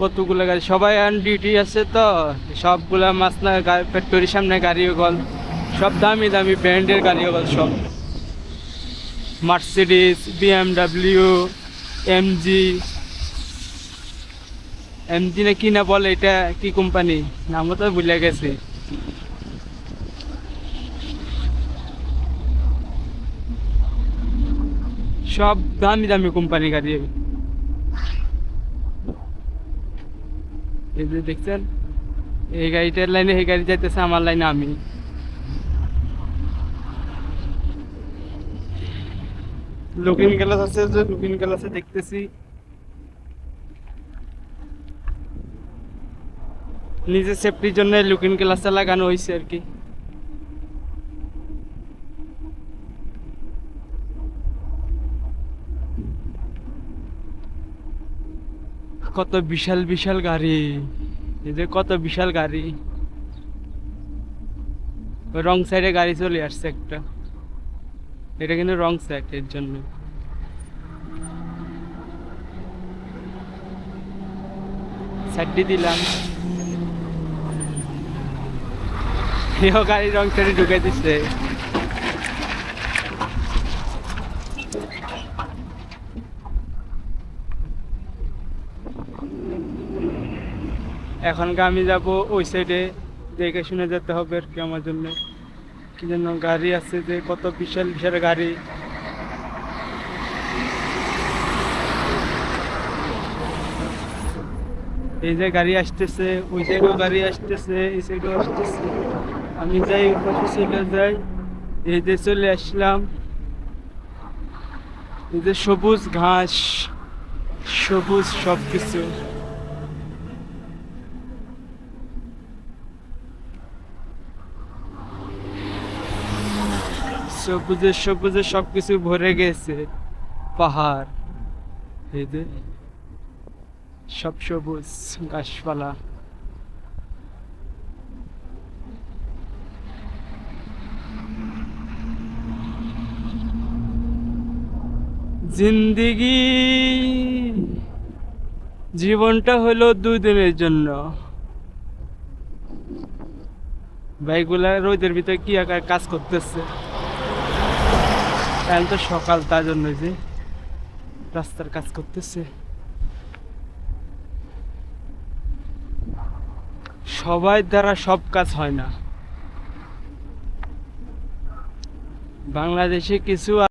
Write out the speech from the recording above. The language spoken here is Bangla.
কতগুলো গাড়ি, সবাই অন ডিউটি আছে তো। সবগুলা মাসনা ফ্যাক্টরির সামনে গাড়ি গল, সব দামি দামি ব্র্যান্ডের গাড়ি গল, সব মার্সিডিস, বিএমডাব্লিউ, এমজি। এমজি না কি না বলে, এটা কি কোম্পানি নামও তো ভুলে গেছি। সব দামি দামি কোম্পানি গাড়ি। এই যে দেখছেন, এই গাড়িটার লাইনে এই গাড়ি যাইতেছে, আমার লাইনে আমি। লুকিং গ্লাস আছে, যে লুকিং গ্লাসে দেখতেছি। নিজের সেফটির জন্য লুকিং গ্লাসটা লাগানো হয়েছে আর কি। কত বিশাল বিশাল গাড়ি, এই যে কত বিশাল গাড়ি। রং সাইডে গাড়ি চলে আসছে একটা, এটা কিন্তু রং সাইড, এর জন্য। সাইড দিয়ে দিলাম, এও গাড়ি রং সাইডে ঢুকে দিচ্ছে। এখন আমি যাব ওই সাইডে, দেখে শুনে যেতে হবে আর কি আমার জন্য। কি জন্য গাড়ি আছে, যে কত বিশাল বিশাল গাড়ি। এই যে গাড়ি আসতেছে, ওই সাইডেও গাড়ি আসতেছে, এই সাইডেও আসতেছে। আমি যাই ওই পাশে চলে যাই। এই যে চলে আসলাম, এই যে সবুজ ঘাস, সবুজ সবকিছু। সবুজে সবুজে সবকিছু ভরে গেছে, পাহাড়, এই যে সব সবুজ গাছপালা। জিন্দিগি, জীবনটা হলো 2 দিনের জন্য। ভাইগুলা রোদের ভিতরে কি আকার কাজ করতেছে, এখন তো সকাল, তার জন্য যে রাস্তার কাজ করতেছে। সবাই দ্বারা সব কাজ হয় না, বাংলাদেশে কিছু